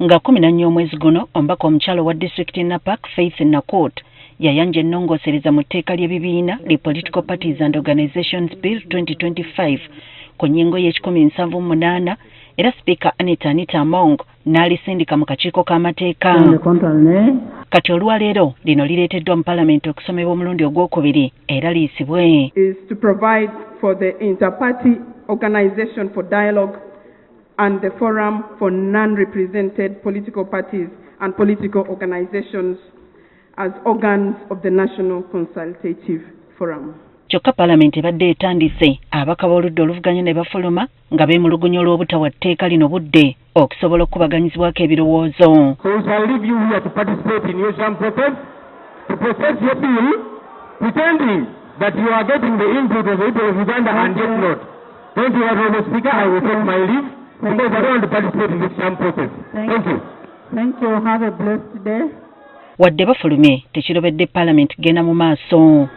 Nga 14 omwezi guno omubaka omukyala wa disitulikiti Napak Faith Nakut yayanja ennongoosereza mu tteeka ly'ebibiina li Political Parties and Organizations Bill 2025 ku nnyingo y'e178 era sipiika Anita Among n'alisindika mu kakiiko k'amateeka. Kati olwaleero lino lireeteddwa mu Paalamenti okusomebwa omulundi ogwokubiri era liyisibwe. Is to provide for the inter-party organization for dialogue and the forum for non-represented political parties and political organizations as organs of the National Consultative Forum. Kyokka Paalamenti ebadde etandise abaka b'oludda oluvuganya ne bafuluma nga beemulugunya olw'obutawa tteeka lino budde okusobola okubaganyizibwako ebirowoozo. So we shall leave you here to participate in your sham process, to process your bill, pretending that you are getting the input of the people of Uganda and yet not. Thank you, Honorable Speaker. I will take my leave because I don't want to participate in this sham process. Thank you. Thank you. Have a blessed day. Wadde bafulume tekirobedde Paalamenti genda mu maaso.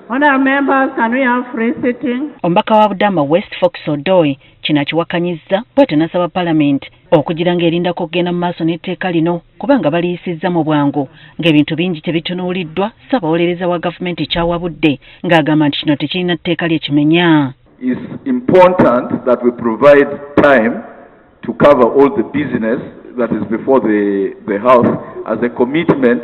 Honourable members, can we have free sitting? Omubaka wa Budama West Fox Odoi kino akiwakanyizza bw'atyo n'asaba Paalamenti okugira ng'erindako okugenda mu maaso n'etteeka lino kubanga baliyisizza mu bwangu ng'ebintu bingi tebitunuuliddwa ssaabawolereza wa gavumenti kyawabudde ng'agamba nti kino tekirina tteeka lyekimenya. It's important that we provide time to cover all the business that is before the House as a commitment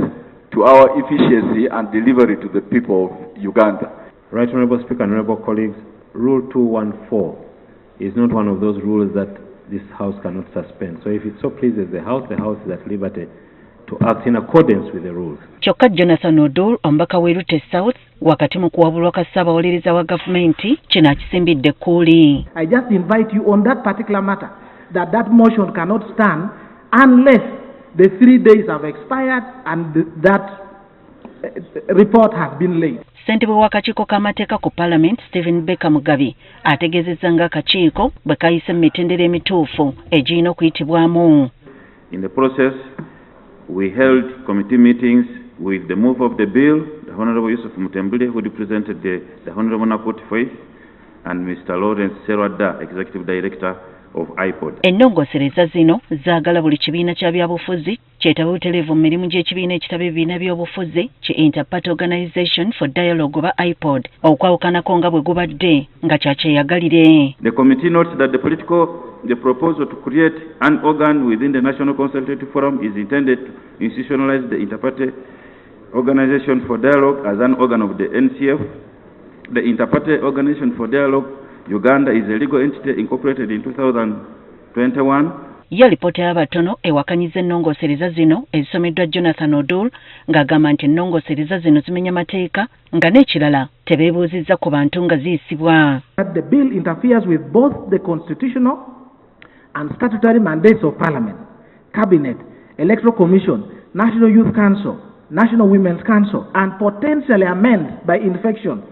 to our efficiency and delivery to the people of Uganda. Right, Honourable Speaker and Honourable colleagues, Rule 214 is not one of those rules that this House cannot suspend. So if it so pleases the House is at liberty to act in accordance with the rules. Kyokka Jonathan Odul omubaka w'Erute South wakati mu kuwabulwa ka ssaabawolereza wa gavumenti kino akisimbidde kkuuli. I just invite you on that particular matter that motion cannot stand unless the 3 days have expired and that report has been laid. Ssentebe w'akakiiko k'amateeka ku Paalamenti Stephen Baker Mugabi ategeezezza ng'akakiiko bwe kayise mu mitendera emituufu egirina okuyitibwamu. In the process, we held committee meetings with the move of the bill, the Honourable Yusuf Mutembule, who represented the Honourable Nakut Faith, and Mr. Lawrence Serwadda, Executive Director of iPod. Ennongoosereza zino zaagala buli kibiina kya byabufuzi kyetaba butereevu mu mirimu gy'ekibiina ekitaba ebibiina by'obufuzi ki Inter-Party Organization for Dialogue oba iPod okwawukanako nga bwe gubadde nga kyakyeyagalire. The committee notes that the proposal to create an organ within the National Consultative Forum is intended to institutionalize the Inter-Party Organization for Dialogue as an organ of the NCF. The Inter-Party Organization for Dialogue Uganda is a legal entity incorporated in 2021. Ya lipoota y'abatono ewakanyizza ennongoosereza zino ezisomeddwa Jonathan Odul ng'agamba nti ennongoosereza zino zimenya mateeka nga n'ekirala tebeebuuzizza ku bantu nga ziyisibwa. The bill interferes with both the constitutional and statutory mandates of Parliament, Cabinet, Electoral Commission, National Youth Council, National Women's Council, and potentially amend by infection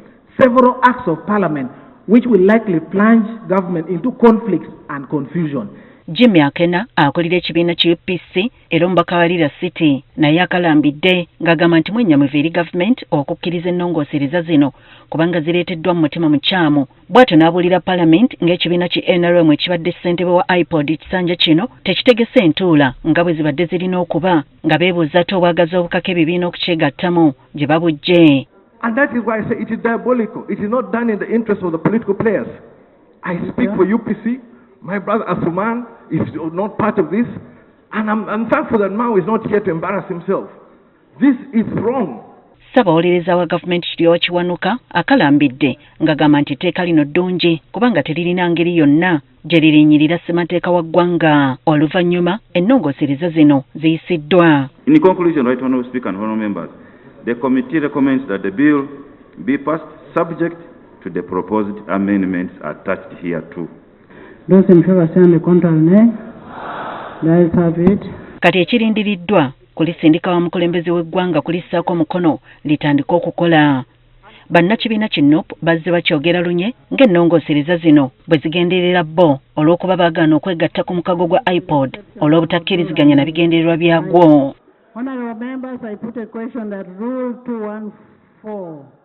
several acts of Parliament which will likely plunge government into conflicts and confusion. Jimmy Akena akulira ekibiina ki UPC era omubaka wa Lira City naye akalambidde ng'agamba nti mwennyamwivu eri gavumenti okukkiriza ennongoosereza zino kubanga zireeteddwa mu mutima mukyamu. Bw'atyo n'abuulira Paalamenti ng'ekibiina ki NRM ekibadde ssentebe wa iPod ekisanja kino tekitegese entuula nga bwe zibadde zirina okuba nga beebuuza ate obwagazi obukaka ebibiina okukyegattamu gye babujje. And that is why I say it is diabolical. It is not done in the interest of the political players. I speak for UPC. My brother Asuman is not part of this. And I'm thankful that Mao is not here to embarrass himself. This is wrong. Ssaabawolereza wa gavumenti Kiryowa Kiwanuka akalambidde ng'agamba nti etteeka lino ddungi kubanga teririna ngeri yonna gye lirinyirira ssemateeka wa ggwanga. Oluvannyuma ennongoosereza zino ziyisiddwa. In conclusion, Right Honourable Speaker and Honourable Members, the committee recommends that the bill be passed subject to the proposed amendments attached here too. Those in favor say on the contrary, nay. The ayes have it. Kati ekirindiriddwa kulisindika wa mukulembeze w'eggwanga kulissaako omukono litandika okukola. Bannakibiina ki NUP bazze bakyogera lunye ng'ennongoosereza zino bwe zigenderera bo olw'okuba baagaana okwegatta ku mukago gwa iPod olw'obutakkiriziganya na bigendererwa byagwo. Honourable members, I put a question that Rule 214